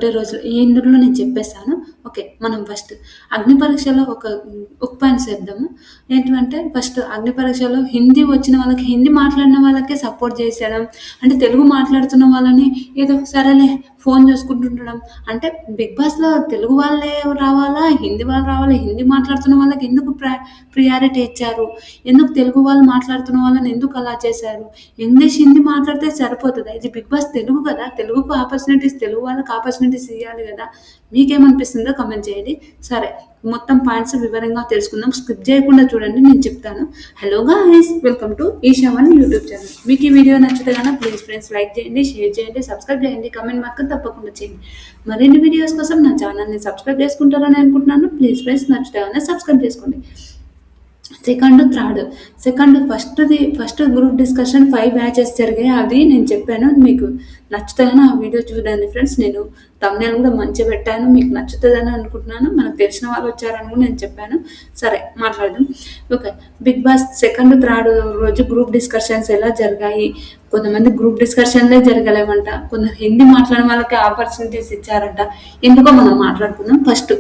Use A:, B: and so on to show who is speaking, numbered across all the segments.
A: ఒకటే రోజులో ఇందులో నేను చెప్పేస్తాను. ఓకే. మనం ఫస్ట్ అగ్ని పరీక్షలో ఒక పాయింట్స్ చెప్దాము. ఏంటివంటే ఫస్ట్ అగ్ని పరీక్షలో హిందీ వచ్చిన వాళ్ళకి, హిందీ మాట్లాడిన వాళ్ళకే సపోర్ట్ చేసేయడం. అంటే తెలుగు మాట్లాడుతున్న వాళ్ళని ఏదో సరేలే ఫోను చూసుకుంటుండడం. అంటే 'బిగ్ బాస్‌లో' తెలుగు వాళ్ళే రావాలా? హిందీ వాళ్ళు రావాలా? హిందీ మాట్లాడుతున్న వాళ్ళకి ఎందుకు ప్రియారిటీ ఇచ్చారు? ఎందుకు తెలుగు వాళ్ళు మాట్లాడుతున్న వాళ్ళని ఎందుకు అలా చేశారు? ఇంగ్లీష్, హిందీ మాట్లాడితే సరిపోతదా? ఇది 'బిగ్ బాస్' తెలుగు కదా! తెలుగుకు ఆపర్చునిటీస్ తెలుగు వాళ్ళకి ఆపర్చునిటీస్ ఇయ్యాలి గదా! మీకేమనిపిస్తుందో కామెంట్ చేయండి. సరే, మొత్తం పాయింట్స్ వివరంగా తెలుసుకుందాం. స్కిప్ చేయకుండా చూడండి, నేను చెప్తాను. Hello guys! వెల్కమ్ టు ఈషా1 యూట్యూబ్ ఛానల్. మీకు ఈ వీడియో నచ్చితే గనక ప్లీజ్ ఫ్రెండ్స్ లైక్ చేయండి, షేర్ చేయండి, సబ్స్క్రైబ్ చేయండి, కామెంట్ మాత్రం తప్పకుండా చేయండి. మరిన్ని వీడియోస్ కోసం నా ఛానల్‌ని సబ్స్క్రైబ్ చేసుకుంటారని అనుకుంటున్నాను. ప్లీజ్ ఫ్రెండ్స్ నచ్చితే గనక సబ్స్క్రైబ్ చేసుకోండి. Second, third. First group discussion 5 batches జరిగాయి. అది నేను చెప్పాను. మీకు నచ్చుతదని ఆ వీడియో చూడండి ఫ్రెండ్స్. నేను థంబ్‌నెయిల్ కూడా మంచిగా పెట్టాను. మీకు నచ్చుతదని అనుకుంటున్నాను. మనకు తెలిసిన వాళ్ళు వచ్చారని కూడా నేను చెప్పాను. సరే, మాట్లాడదాం. Okay. 'Big boss' second, third రోజు గ్రూప్ డిస్కషన్స్ ఎలా జరిగాయి? కొంతమంది గ్రూప్ డిస్కషన్‌లే జరగలేవంట. కొందరు హిందీ మాట్లాడే వాళ్ళకి ఆపర్చునిటీస్ ఇచ్చారంట. ఎందుకో మనం మాట్లాడుకుందాం. ఫస్ట్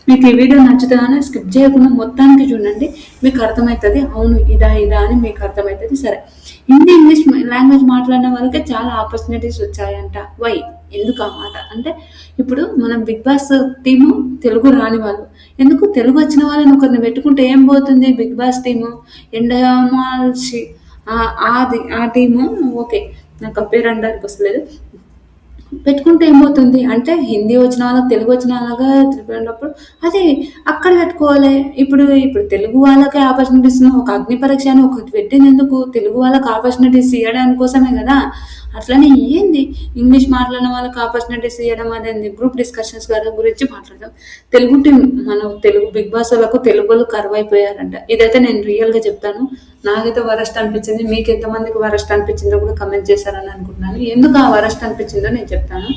A: మీకు ఈ వీడియో నచ్చితే గాని స్కిప్ చేయకుండా మొత్తానికి చూడండి. మీకు అర్థమైతది. అవును, ఇదా అని మీకు అర్థమైతది. సరే, హిందీ, ఇంగ్లీష్ లాంగ్వేజ్ మాట్లాడిన వాళ్ళకే చాలా ఆపర్చునిటీస్ వచ్చాయంట. వై? ఎందుకు ఆ మాట అంటే, ఇప్పుడు మనం 'బిగ్ బాస్' టీము తెలుగు రాని వాళ్ళు. ఎందుకు తెలుగు వచ్చిన వాళ్ళని ఒకరిని పెట్టుకుంటే ఏం పోతుంది? 'బిగ్ బాస్' టీము ఎండమాల్షి ఆ టీము ఓకే. నాకు ఆ పేరు అనడానికి వస్తలేదు. పెట్టుకుంటే ఏమవుతుంది అంటే, హిందీ వచ్చిన వాళ్ళకి, తెలుగు వచ్చిన వాళ్ళగా తిరిగినప్పుడు అదే అక్కడ పెట్టుకోవాలి. ఇప్పుడు తెలుగు వాళ్ళకే ఆపర్చునిటీస్ ఒక అగ్ని పరీక్ష అని ఒకటి పెట్టిందెందుకు? తెలుగు వాళ్ళకి ఆపర్చునిటీస్ ఇయ్యడానికి కోసమే కదా! అట్లనే ఏంది ఇంగ్లీష్ మాట్లాడిన వాళ్ళకి ఆపర్చునిటీస్ ఇయ్యడం అదేంది? గ్రూప్ డిస్కషన్స్ గురించి మాట్లాడదాం. మన తెలుగు 'బిగ్ బాస్' వాళ్ళకు తెలుగోళ్ళు కరువైపోయారంట. ఇదైతే నేను రియల్‌గా చెప్తాను. నాకైతే వరస్ట్ అనిపించింది. మీకు ఎంతమందికి వరస్ట్ అనిపించిందో కూడా కామెంట్ చేశారని అనుకుంటున్నాను. ఎందుకు ఆ వరస్ట్ అనిపించిందో నేను చెప్తాను.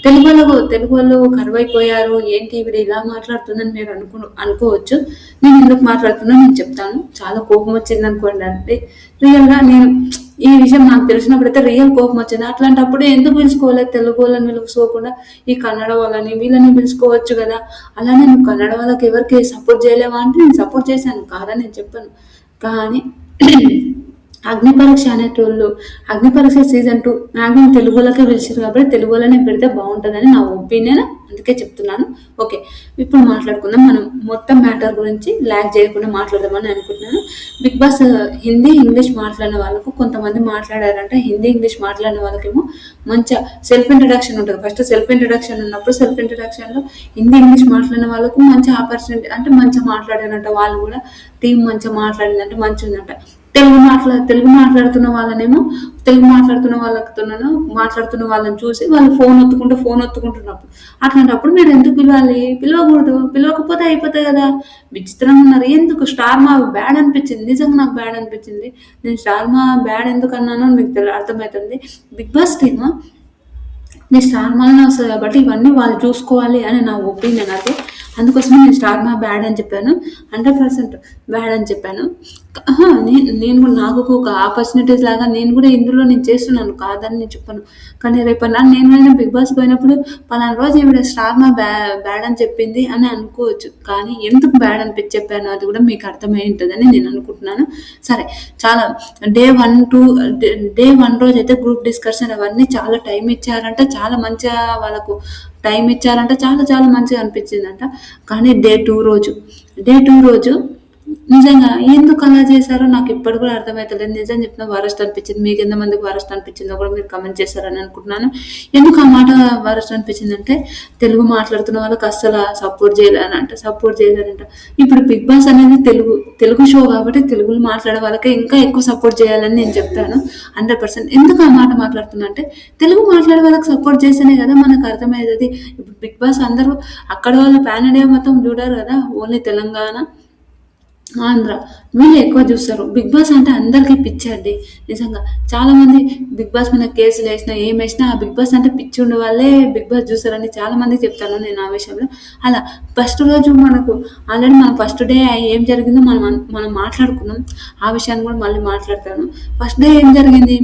A: తెలుగు వాళ్ళు కరువైపోయారు. ఏంటి ఈవిడ ఇలా మాట్లాడుతుందని మీరు అనుకోవచ్చు. నేను ఎందుకు మాట్లాడుతున్నా నేను చెప్తాను. చాలా కోపం వచ్చింది అనుకోండి. అంటే రియల్‌గా నేను ఈ విషయం నాకు తెలిసినప్పుడైతే రియల్ కోపం వచ్చింది. అట్లాంటప్పుడు ఎందుకు పిలుచుకోలేదు? తెలుగు వాళ్ళని పిలుచుకోకుండా ఈ కన్నడ వాళ్ళని వీళ్ళని పిలుచుకోవచ్చు కదా! అలానే నువ్వు కన్నడ వాళ్ళకి ఎవరికి సపోర్ట్ చేయలేవా అంటే, నేను సపోర్ట్ చేశాను, కాదని నేను చెప్పను. కానీ అగ్ని పరీక్ష సీజన్ 2 మ్యాక్సిమం తెలుగులోకే పిలిచారు కాబట్టి తెలుగులోనే పెడితే బాగుంటుందని నా ఒపీనియన్. అందుకే చెప్తున్నాను. ఓకే, ఇప్పుడు మాట్లాడుకుందాం. మనం మొత్తం మ్యాటర్ గురించి ల్యాగ్ చేయకుండా మాట్లాడదామని అనుకుంటున్నాను. 'బిగ్ బాస్' హిందీ, ఇంగ్లీష్ మాట్లాడిన వాళ్ళకు కొంతమంది మాట్లాడారంటే, హిందీ, ఇంగ్లీష్ మాట్లాడిన వాళ్ళకేమో మంచిగా సెల్ఫ్ ఇంట్రడక్షన్ ఉంటుంది. ఫస్ట్ సెల్ఫ్ ఇంట్రడక్షన్ ఉన్నప్పుడు సెల్ఫ్ ఇంట్రడక్షన్‌లో హిందీ, ఇంగ్లీష్ మాట్లాడిన వాళ్ళకు మంచి ఆపర్చునిటీ అంటే మంచిగా మాట్లాడారంట. వాళ్ళు కూడా టీం మంచిగా మాట్లాడిందంటే మంచిగుందంట. తెలుగు మాట్లాడుతున్న వాళ్ళనేమో మాట్లాడుతున్న వాళ్ళని చూసి వాళ్ళు ఫోన్ ఒత్తుకుంటున్నప్పుడు, అట్లాంటప్పుడు మీరు ఎందుకు పిలవాలి? పిలవకూడదు. పిలవకపోతే అయిపోతాయి కదా! విచిత్రంగా ఉన్నారు. ఎందుకు స్టార్ మా బ్యాడ్ అనిపించింది. నిజంగా నాకు బ్యాడ్ అనిపించింది. నేను స్టార్ మా బ్యాడ్ ఎందుకు అన్నానో మీకు అర్థమవుతుంది. 'బిగ్ బాస్' టీము నీ స్టార్ మాలోనే వస్తుంది కాబట్టి ఇవన్నీ వాళ్ళు చూసుకోవాలి అని నా ఒపీనియన్. అది అందుకోసమే నేను స్టార్ మా బ్యాడ్ అని చెప్పాను. 100% బ్యాడ్ అని చెప్పాను. నేను కూడా నాకు ఒక ఆపర్చునిటీస్ లాగా నేను కూడా ఇందులో నేను చేస్తున్నాను, కాదని నేను చెప్పను. కానీ రేపన్నా నేను 'బిగ్ బాస్' పోయినప్పుడు పలానా రోజు ఈవిడ స్టార్ మా బ్యాడ్ అని చెప్పింది అని అనుకోవచ్చు. కానీ ఎందుకు బ్యాడ్ అనిపించి చెప్పాను అది కూడా మీకు అర్థమై ఉంటుందని నేను అనుకుంటున్నాను. సరే, చాలా డే 1 రోజు అయితే గ్రూప్ డిస్కషన్ అవన్నీ చాలా టైం ఇచ్చారంటే, చాలా మంచిగా వాళ్ళకు టైం ఇచ్చారంటే చాలా చాలా మంచిగా అనిపించిందంట. కానీ డే 2 రోజు నిజంగా ఎందుకు అలా చేశారో నాకు ఇప్పటికి కూడా అర్థమవుతలేదు. నిజం చెప్పిన వరస్ట్ అనిపించింది. మీకు ఎంతమందికి వరస్ట్ అనిపించిందో కూడా మీరు కామెంట్ చేశారని అనుకుంటున్నాను. ఎందుకు ఆ మాట వరస్ట్ అనిపించిందంటే, తెలుగు మాట్లాడుతున్న వాళ్ళకి అస్సలు సపోర్ట్ చేయలేరంట. ఇప్పుడు 'బిగ్ బాస్' అనేది తెలుగు షో కాబట్టి తెలుగులో మాట్లాడే వాళ్ళకే ఇంకా ఎక్కువ సపోర్ట్ చేయాలని నేను చెప్తాను. 100%. ఎందుకు ఆ మాట మాట్లాడుతున్నా అంటే, తెలుగు మాట్లాడే వాళ్ళకి సపోర్ట్ చేస్తేనే కదా మనకు అర్థమయ్యేది. ఇప్పుడు 'బిగ్ బాస్' అందరూ అక్కడ వాళ్ళు పాన్ ఇండియా మొత్తం చూడరు కదా, ఓన్లీ తెలంగాణ, ఆంధ్ర వీళ్ళు ఎక్కువ చూస్తారు. 'బిగ్ బాస్' అంటే అందరికీ పిచ్చండి. నిజంగా చాలామంది 'బిగ్ బాస్' మీద కేసులు వేసినా ఏమేసినా ఆ 'బిగ్ బాస్' అంటే పిచ్చి ఉండే వాళ్ళే 'బిగ్ బాస్' చూస్తారని చాలా మందికి చెప్తాను నేను ఆ విషయంలో. అలా ఫస్ట్ రోజు మనకు ఆల్రెడీ మనం ఫస్ట్ డే ఏం జరిగిందో మనం మాట్లాడుకున్నాం. ఆ విషయాన్ని కూడా మళ్ళీ మాట్లాడతాను. ఫస్ట్ డే ఏం జరిగింది?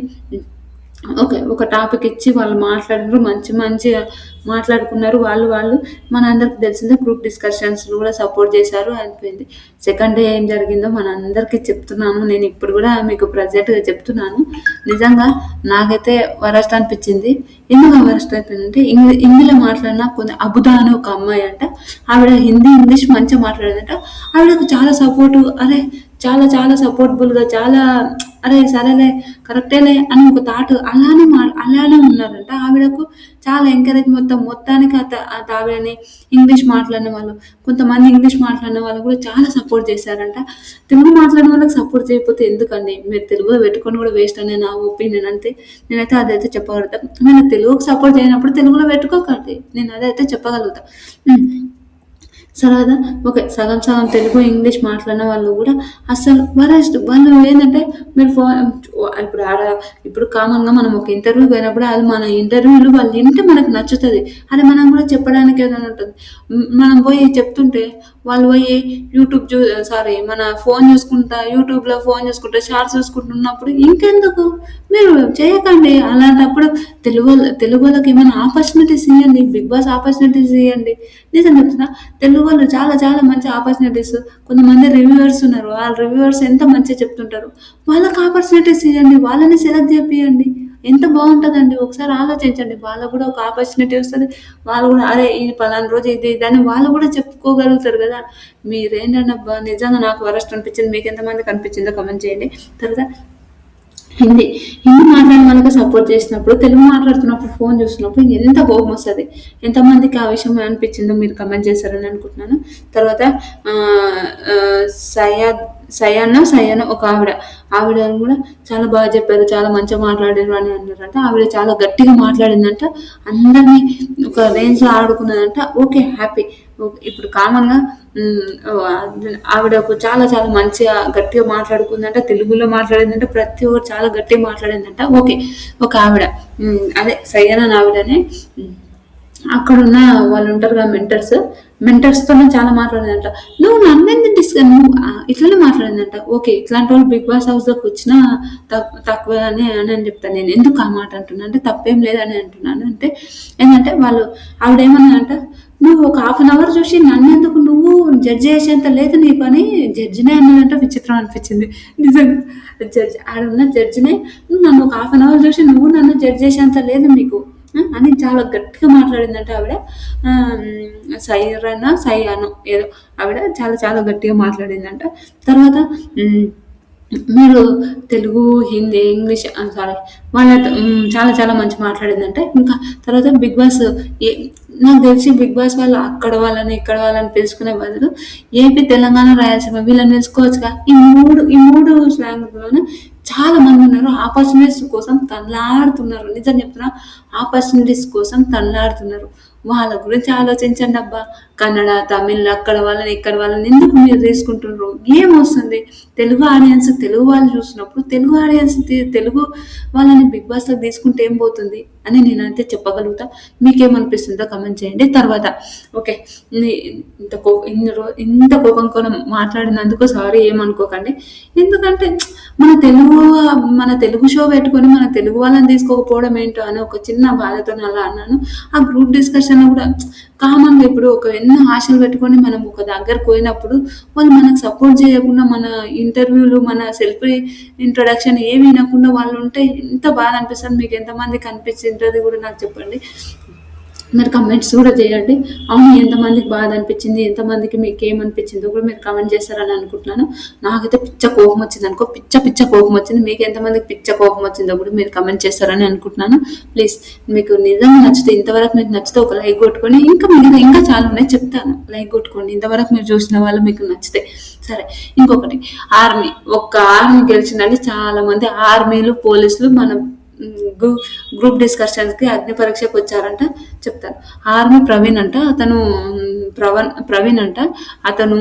A: ఓకే. ఒక టాపిక్ ఇచ్చి వాళ్ళు మాట్లాడిర్రు. మంచి మంచిగా మాట్లాడుకున్నారు. వాళ్ళు మనందరికి తెలిసిందే గ్రూప్ డిస్కషన్స్‌లో గూడా సపోర్ట్ జేశారు అయిపోయింది. సెకండ్ డే ఏం జరిగిందో మనందరికీ చెప్తున్నాను. నేనిప్పుడు గూడా మీకు ప్రెజెంట్‌గా చెప్తున్నాను. నిజంగా నాకైతే వరస్ట్ అనిపిచ్చింది. ఎందుకు వరస్ట్ అయిపోయిందంటే హిందీలో మాట్లాడిన అబుదా అని ఒక అమ్మాయి అంట. ఆవిడ హిందీ, ఇంగ్లీష్ మంచిగా మాట్లాడేదంట. ఆవిడకు చాలా సపోర్టు అరే! చాలా చాలా సపోర్టబుల్‌గా చాలా అరే! సరేలే కరెక్టేలే అని ఒక థాట్ అలానే ఉన్నారంట. ఆవిడకు చాలా ఎంకరేజ్ మొత్తానికి ఆవిడని ఇంగ్లీష్ మాట్లాడిన వాళ్ళు, కొంతమంది ఇంగ్లీష్ మాట్లాడిన వాళ్ళు కూడా చాలా సపోర్ట్ చేశారంట. తెలుగు మాట్లాడిన వాళ్ళకి సపోర్ట్ చేయకపోతే ఎందుకండి? మీరు తెలుగులో పెట్టుకొని కూడా వేస్ట్ అని నా ఒపీనియన్ అంతే. నేనైతే అదైతే చెప్పగలుగుతా. మీరు తెలుగుకి సపోర్ట్ చేయనప్పుడు తెలుగులో పెట్టుకోకండి. నేను అదైతే చెప్పగలుగుతా. హ్మ్. తర్వాత ఓకే. సగం సగం తెలుగు, ఇంగ్లీష్ మాట్లాడిన వాళ్ళు గూడా అస్సలు వరస్ట్. వాళ్ళు ఏందంటే మీరు ఇప్పుడు ఇప్పుడు కామన్‌గా మనం ఒక ఇంటర్వ్యూకి పోయినప్పుడు అది మన ఇంటర్వ్యూలు వాళ్ళు వింటే మనకు నచ్చుతది. అది మనం గూడా చెప్పడానికి ఏదైనా ఉంటది. మనం పోయి చెప్తుంటే వాళ్ళు పోయి యూట్యూబ్ సారీ మన ఫోన్ చూసుకుంటా, యూట్యూబ్‌లో ఫోన్ చూసుకుంటా, షార్ట్స్ చూసుకుంటున్నప్పుడు ఇంకెందుకు? మీరు చేయకండి. అలాంటప్పుడు తెలుగోళ్ళకి ఏమైనా ఆపర్చునిటీస్ ఇయ్యండి. 'బిగ్ బాస్' ఆపర్చునిటీస్ ఇయ్యండి. నిజం చెప్తున్నా. తెలుగు వాళ్ళు చాలా చాలా మంచి ఆపర్చునిటీస్ కొంతమంది రివ్యూవర్స్ ఉన్నారు. ఆ రివ్యూవర్స్ ఎంత మంచిగా చెప్తుంటారు. వాళ్ళకి ఆపర్చునిటీస్ ఇయ్యండి. వాళ్ళని సెలెక్ట్ చేపియండి. ఎంత బావుంటదండి. ఒకసారి ఆలోచించండి. వాళ్ళకి గూడా ఒక ఆపర్చునిటీ వస్తది. వాళ్ళు గూడా అరే! ఈ పలానా రోజు ఇది ఇదని వాళ్ళు గూడా చెప్పుకోగలుగుతారు గదా! మీరేంటండి అబ్బా! నిజంగా నాకు వరస్ట్ అనిపించింది. మీకెంతమందికి అనిపించిందో కామెంట్ చేయండి. తర్వాత హిందీ. హిందీ మాట్లాడిన వాళ్ళకి సపోర్ట్ చేసినప్పుడు, తెలుగు మాట్లాడుతున్నప్పుడు ఫోన్ చూస్తున్నప్పుడు ఎంత కోపమొస్తది. ఎంతమందికి ఆ విషయం అనిపిచ్చిందో మీరు కామెంట్ చేశారని అనుకుంటున్నాను. తర్వాత ఆహ్, ఆహ్, సయ్యద్ సయ్యనో ఒక ఆవిడ. ఆవిడ గూడా చాలా బాగా చెప్పారు. చాలా మంచిగా మాట్లాడారు అని అన్నారంట. ఆవిడ చాలా గట్టిగా మాట్లాడిందంట. అందరిని ఒక రేంజ్‌లో ఆడుకున్నదంట. ఓకే. హ్యాపీ. ఓకే. ఇప్పుడు కామన్‌గా ఆవిడకు చాలా చాలా మంచిగా గట్టిగా మాట్లాడుకుందంట. తెలుగులో మాట్లాడిందంట. ప్రతి ఒక్కరు చాలా గట్టిగా మాట్లాడిందంట. ఓకే. ఒక ఆవిడ అదే సయ్యన అనే ఆవిడనే హ్మ్. అక్కడున్న వాళ్ళుంటారు కదా మెంటర్స్. మెంటర్స్‌తోనే చాలా మాట్లాడిందంట. "నువ్వు నన్నెందుకు నువ్వు" ఇట్లనే మాట్లాడిందంట. ఓకే. ఇట్లాంటి వాళ్ళు 'బిగ్ బాస్' హౌస్‌లోకొచ్చినా తక్కువే అని చెప్తాను నేను. ఎందుకు ఆ మాట అంటున్నా అంటే తప్పేం లేదని అంటున్నాను. అంటే ఏందంటే ఆవిడేమన్నదంట, "నువ్వు ఒక హాఫ్ అన్ అవర్ చూసి నన్నెందుకు నువ్వు జడ్జ్ చేసేంత లేదు నీ పని" జడ్జినే అన్నదంట. విచిత్రం అనిపించింది. నిజంగా ఆడున్న జడ్జినే "నన్ను ఒక హాఫ్ అన్ అవర్ చూసి నువ్వు నన్ను జడ్జ్ చేసేంత లేదు మీకు" అని చాలా గట్టిగా మాట్లాడిందంట ఆవిడ. సైయానో ఏదో ఆవిడ చాలా చాలా గట్టిగా మాట్లాడిందంట. తర్వాత మీరు తెలుగు, హిందీ, ఇంగ్లీష్ సారీ వాళ్ళతో చాలా చాలా మంచిగా మాట్లాడిందంట. ఇంకా తర్వాత 'బిగ్ బాస్' ఏ నాకు తెలిసి 'బిగ్ బాస్' వాళ్ళు అక్కడ వాళ్ళని, ఇక్కడ వాళ్ళని పిలుచుకునే బదులు ఏపీ, తెలంగాణ, రాయలసీమ వీళ్ళని పిలుచుకోవచ్చుగా. ఈ మూడు స్లాంగ్‌లోనే చాలా మందున్నారు. ఆపర్చునిటీస్ కోసం తనలాడుతున్నారు. నిజం చెప్తున్నా. ఆపర్చునిటీస్ కోసం తనలాడుతున్నారు. వాళ్ళ గురించి ఆలోచించండబ్బా! కన్నడ, తమిళ్ అక్కడ వాళ్ళని, ఇక్కడ వాళ్ళని ఎందుకు మీరు తీసుకుంటుర్రు? ఏమొస్తుంది? తెలుగు ఆడియన్స్ తెలుగు వాళ్ళు చూసినప్పుడు, తెలుగు ఆడియన్స్ తెలుగు వాళ్ళని 'బిగ్ బాస్‌లోకి' తీసుకుంటే ఏం పోతుంది? అని నేనైతే చెప్పగలుగుతా. మీకేమనిపిస్తుందో కామెంట్ చేయండి. తర్వాత ఓకే. ని ఇంత కోపంతో మాట్లాడినందుకు సారీ ఏమనుకోకండి. ఎందుకంటే మన తెలుగు షో పెట్టుకొని మన తెలుగు వాళ్ళని తీసుకోకపోవడం ఏంటో అని ఒక చిన్న బాధతోని అలా అన్నాను. ఆ గ్రూప్ డిస్కషన్‌లో కూడా కామన్‌గా ఇప్పుడు ఎన్నో ఆశలు పెట్టుకొని మనం ఒక దగ్గరికి పోయినప్పుడు వాళ్ళు మనకు సపోర్ట్ చేయకుండా మన ఇంటర్వ్యూలు, మన సెల్ఫ్ ఇంట్రొడక్షన్ ఏమి వినకుండా వాళ్ళు ఉంటే ఎంత బాధ అనిపిస్తది. మీకు ఎంతమందికి అనిపించింటది కూడా నాకు చెప్పండి. మీరు కామెంట్స్ కూడా చేయండి. అవును ఎంతమందికి బాధ అనిపించింది, ఎంతమందికి మీకేమనిపించిందో కూడా మీరు కామెంట్ చేస్తారని అనుకుంటున్నాను. నాకైతే పిచ్చ కోపం వచ్చిందనుకో, పిచ్చ కోపం వచ్చింది. మీకు ఎంతమందికి పిచ్చ కోపం వచ్చిందో కూడా మీరు కామెంట్ చేస్తారని అనుకుంటున్నాను. ప్లీజ్ మీకు నిజంగా నచ్చితే ఇంతవరకు మీకు నచ్చితే ఒక లైక్ కొట్టుకొని ఇంకా చాలా ఉన్నాయి చెప్తాను. లైక్ కొట్టుకోండి. ఇంతవరకు మీరు చూసిన వాళ్ళు మీకు నచ్చితే. సరే ఇంకొకటి ఆర్మీ గెలిచిందంటే చాలా మంది ఆర్మీలు, పోలీసులు మన గ్రూ గ్రూప్ డిస్కషన్స్‌కి అగ్ని పరీక్షకి వచ్చారంట చెప్తాను. ఆర్మీ ప్రవీణ్ అంట. అతను ప్రవీణ్ అంట. అతను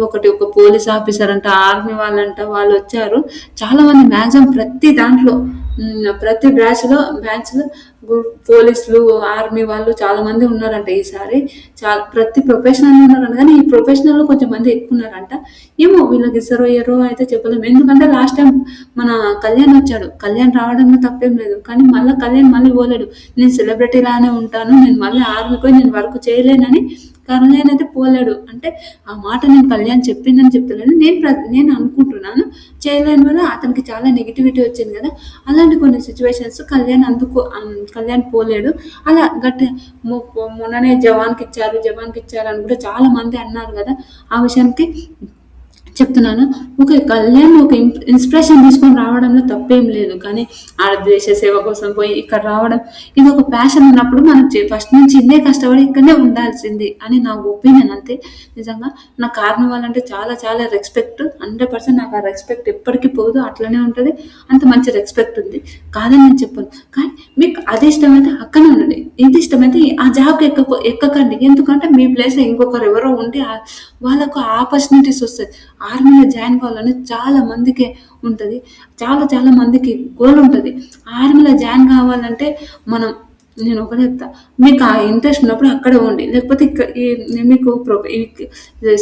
A: ఒక పోలీస్ ఆఫీసర్ అంట. ఆర్మీ వాళ్ళంట. వాళ్ళొచ్చారు. చాలా మంది మాక్సిమం ప్రతి దాంట్లో ప్రతి బ్యాచ్‌లో పోలీసులు, ఆర్మీ వాళ్ళు చాలా మంది ఉన్నారంట ఈసారి. చాలా ప్రతి ప్రొఫెషనల్ ఉన్నారంట, కానీ ఈ ప్రొఫెషనల్ లో కొంచెం మంది ఎక్కువ ఉన్నారంట. ఏమో వీళ్ళకి ఇస్తారో అయ్యారో అయితే చెప్పలేము. ఎందుకంటే లాస్ట్ టైం మన కళ్యాణ్ వచ్చాడు, కళ్యాణ్ రావడంలో తప్పేం లేదు, కానీ మళ్ళీ కళ్యాణ్ మళ్ళీ పోలేడు. నేను సెలబ్రిటీ లానే ఉంటాను, నేను మళ్ళీ ఆర్మీకి నేను వర్క్ చేయలేనని కళ్యాణ్ అయితే పోలేడు. అంటే ఆ మాట నేను కళ్యాణ్ చెప్పిందని చెప్తలేను, నేను అనుకుంటున్నాను. చేయలేని వల్ల అతనికి చాలా నెగిటివిటీ వచ్చింది కదా, అలాంటి కొన్ని సిచ్యువేషన్స్ కళ్యాణ్ పోలేడు. అలా మొన్ననే జవాన్కి ఇచ్చారు అని కూడా చాలా మంది అన్నారు కదా. ఆ విషయానికి చెప్తున్నాను. ఓకే, కళ్యాణ్ ఒక ఇన్స్పిరేషన్ తీసుకొని రావడంలో తప్పేం లేదు, కానీ ఆడ దేశ సేవ కోసం పోయి ఇక్కడ రావడం, ఇది ఒక ప్యాషన్ ఉన్నప్పుడు మనం ఫస్ట్ నుంచి ఇన్నే కష్టపడి ఇక్కడనే ఉండాల్సింది అని నా ఒపీనియన్. అంతే. నిజంగా నాకు ఆర్మీ వాళ్ళంటే చాలా చాలా రెస్పెక్ట్, 100% నాకు ఆ రెస్పెక్ట్ ఎప్పటికీ పోదు, అట్లనే ఉంటుంది. అంత మంచి రెస్పెక్ట్ ఉంది, కాదని నేను చెప్పను. కానీ మీకు అది ఇష్టమైతే అక్కడనే ఉండండి, ఇది ఇష్టమైతే ఆ జాబ్కి ఎక్కకండి. ఎందుకంటే మీ ప్లేస్లో ఇంకొకరు ఎవరో ఉండి వాళ్ళకు ఆపర్చునిటీస్ వస్తాయి. ఆర్మీలో జాయిన్ కావాలని చాలా మందికి ఉంటుంది, చాలా చాలా మందికి గోల్ ఉంటుంది. ఆర్మీలో జాయిన్ కావాలంటే నేను ఒకటే చెప్తా, మీకు ఆ ఇంట్రెస్ట్ ఉన్నప్పుడు అక్కడే ఉండి, లేకపోతే మీకు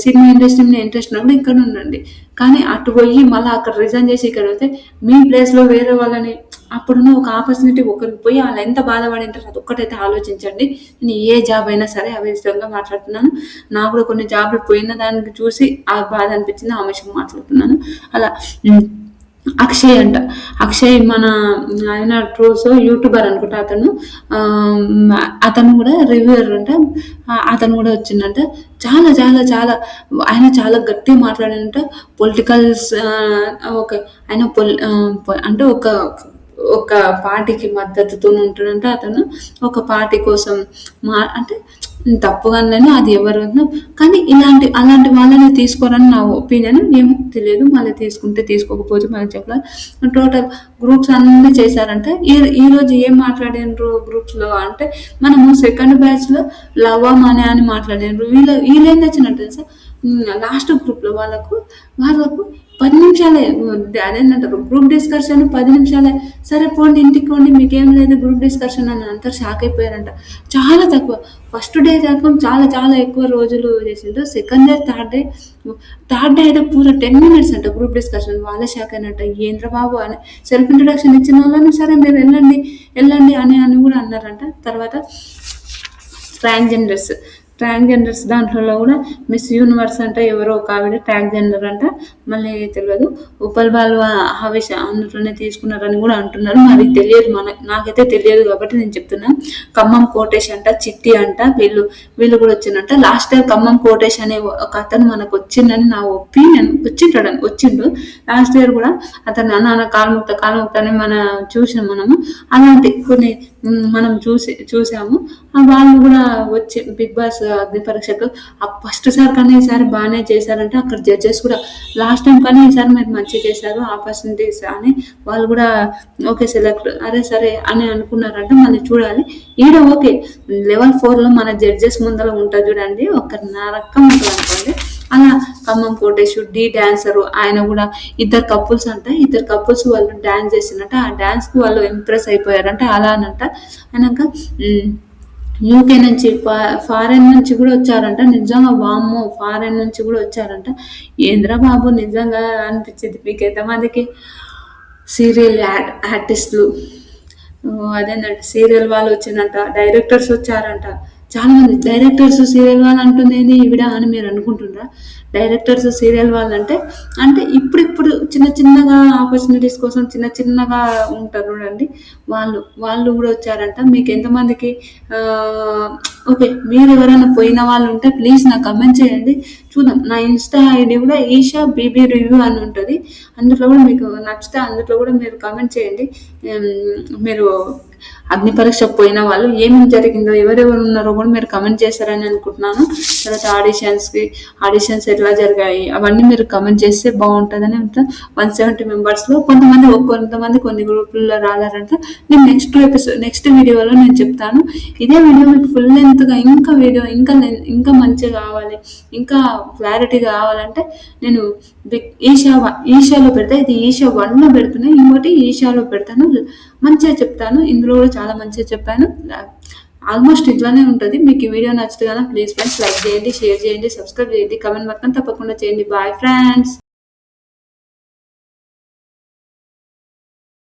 A: సినిమా ఇండస్ట్రీ మీద ఇంట్రెస్ట్ ఉన్నప్పుడు ఇక్కడ ఉండండి. కానీ అటు పోయి మళ్ళీ అక్కడ రిజైన్ చేసి ఇక్కడ వస్తే మీ ప్లేస్లో వేరే వాళ్ళని, అప్పుడున్న ఒక ఆపర్చునిటీ ఒకరికి పోయి వాళ్ళు ఎంత బాధపడింటారు అది ఒక్కటైతే ఆలోచించండి. నేను ఏ జాబ్ అయినా సరే అవి విధంగా మాట్లాడుతున్నాను. నాకు కూడా కొన్ని జాబ్లు పోయిన దానికి చూసి ఆ బాధ అనిపించింది, ఆ విషయం మాట్లాడుతున్నాను. అలా అక్షయ్ మన ఆయన ట్రూస్ యూట్యూబర్ అనుకుంటా, అతను కూడా రివ్యూవర్ అంట. అతను కూడా వచ్చిందంట. చాలా చాలా చాలా ఆయన చాలా గట్టిగా మాట్లాడాడంట. పొలిటికల్స్ ఓకే, ఆయన అంటే ఒక పార్టీకి మద్దతుతో ఉంటాడంట. అతను ఒక పార్టీ కోసం అంటే తప్పుగానే అది ఎవరు, కానీ అలాంటి వాళ్ళని తీసుకోరని నా ఒపీనియన్. ఏమో తెలియదు, మళ్ళీ తీసుకుంటే తీసుకోకపోతే మళ్ళీ చెప్పలేదు. టోటల్ గ్రూప్స్ అన్నీ చేశారంటే ఈ రోజు ఏం మాట్లాడినరు గ్రూప్స్లో అంటే, మనము సెకండ్ బ్యాచ్లో లవ్ అని మాట్లాడినరు. వీళ్ళు ఏం తెచ్చినట్టు తెలుసా, లాస్ట్ గ్రూప్లో వాళ్ళకు 10 నిమిషాలే, అదేంటంటారు గ్రూప్ డిస్కషన్ 10 నిమిషాలే. సరే పోండి ఇంటికి పోండి, మీకేం లేదు గ్రూప్ డిస్కషన్ అని అందరు షాక్ అయిపోయారంట. చాలా తక్కువ, ఫస్ట్ డే కాక చాలా చాలా ఎక్కువ రోజులు చేసిండు. సెకండ్ డే థర్డ్ డే అయితే పూర 10 minutes అంట గ్రూప్ డిస్కషన్. వాళ్ళే షాక్ అయినట్ట, ఏంద్ర బాబు అని. సెల్ఫ్ ఇంట్రొడక్షన్ ఇచ్చిన వాళ్ళని సరే మీరు వెళ్ళండి అని కూడా అన్నారంట. తర్వాత ట్రాన్స్జెండర్స్ దాంట్లో కూడా మిస్ యూనివర్స్ అంట, ఎవరో ఒక ఆవిడ ట్రాన్స్జెండర్ అంట, మళ్ళీ తెలియదు. ఉపల్ బాలు హవేష అందులోనే తీసుకున్నారని కూడా అంటున్నారు, మరి తెలియదు, నాకైతే తెలియదు కాబట్టి నేను చెప్తున్నా. ఖమ్మం కోటేష్ అంట, చిట్టి అంట, వీళ్ళు కూడా వచ్చిందంట. లాస్ట్ టైం ఖమ్మం కోటేష్ అనే ఒక అతను మనకు వచ్చిందని నా ఒపీనియన్. వచ్చిండు లాస్ట్ ఇయర్ కూడా. అతను అన్న కాల్ముక్త అని మనము అలాంటి కొన్ని మనం చూసాము. వాళ్ళు కూడా వచ్చి బిగ్ బాస్ అగ్ని పరీక్షకు ఫస్ట్ సార్ కానీ ఈసారి బాగానే చేశారంటే, అక్కడ జడ్జెస్ కూడా లాస్ట్ టైం కానీ ఈసారి మీరు మంచిగా చేశారు, ఆపర్చునిటీస్ అని వాళ్ళు కూడా ఓకే సెలెక్ట్ సరే అని అనుకున్నారంటే మళ్ళీ చూడాలి. ఓకే లెవెల్ 4లో మన జడ్జెస్ ముందర ఉంటుంది చూడండి, ఒక నరకం ఉంటుంది అనుకోండి. అలా ఖమ్మం కోటేష్ డాన్సరు, ఆయన కూడా ఇద్దరు కపుల్స్ వాళ్ళు డాన్స్ చేసినట్ట. ఆ డాన్స్ కి వాళ్ళు ఇంప్రెస్ అయిపోయారంట. అలా అనంట. అయినాక యూకే నుంచి ఫారెన్ నుంచి కూడా వచ్చారంట. నిజంగా వామ్మో, ఫారెన్ నుంచి కూడా వచ్చారంట. ఏంద్రా బాబు నిజంగా అనిపించింది. మీకు ఎంతమందికి సీరియల్ ఆర్టిస్టులు, అదేంటంటే సీరియల్ వాళ్ళు వచ్చిందంట, డైరెక్టర్స్ వచ్చారంట. చాలా మంది డైరెక్టర్స్ సీరియల్ వాళ్ళు అంటుంది ఈవిడ అని మీరు అనుకుంటున్నారా? డైరెక్టర్స్ సీరియల్ వాళ్ళు అంటే ఇప్పుడు చిన్నగా ఆపర్చునిటీస్ కోసం చిన్నగా ఉంటారు చూడండి, వాళ్ళు కూడా వచ్చారంట. మీకు ఎంతమందికి ఓకే, మీరు ఎవరైనా పోయిన వాళ్ళు ఉంటే ప్లీజ్ నాకు కమెంట్ చేయండి, చూద్దాం. నా ఇన్స్టా ఐడి కూడా ఈషా బీబీ రివ్యూ అని ఉంటుంది, అందులో కూడా మీకు నచ్చితే అందులో కూడా మీరు కమెంట్ చేయండి. మీరు అగ్ని పరీక్ష పోయిన వాళ్ళు ఏమేమి జరిగిందో, ఎవరెవరు ఉన్నారో కూడా మీరు కమెంట్ చేస్తారని అనుకుంటున్నాను. తర్వాత ఆడిషన్స్ ఎట్లా జరిగాయి అవన్నీ మీరు కమెంట్ చేస్తే బాగుంటుందని ఉంటాను. 170 మెంబర్స్లో కొంతమంది కొన్ని గ్రూపుల్లో రాలేరంట. నేను నెక్స్ట్ వీడియోలో నేను చెప్తాను. ఇదే వీడియో మీకు ఫుల్ లెంత్ ఉన్నతగా ఇంకా వీడియో ఇంకా మంచిగా కావాలి, ఇంకా క్లారిటీ కావాలంటే నేను ఈషాలో పెడతా. ఇది ఈషా 1లో పెడుతున్నా, ఇంకోటి ఈషాలో పెడతాను. మంచిగా చెప్తాను, ఇందులో కూడా చాలా మంచిగా చెప్పాను. ఆల్మోస్ట్ ఇట్లానే ఉంటుంది. మీకు ఈ వీడియో నచ్చితే కనుక ప్లీజ్ ఫ్రెండ్స్ లైక్ చేయండి, షేర్ చేయండి, సబ్స్క్రైబ్ చేయండి, కమెంట్ మాత్రం తప్పకుండా చేయండి. Bye friends.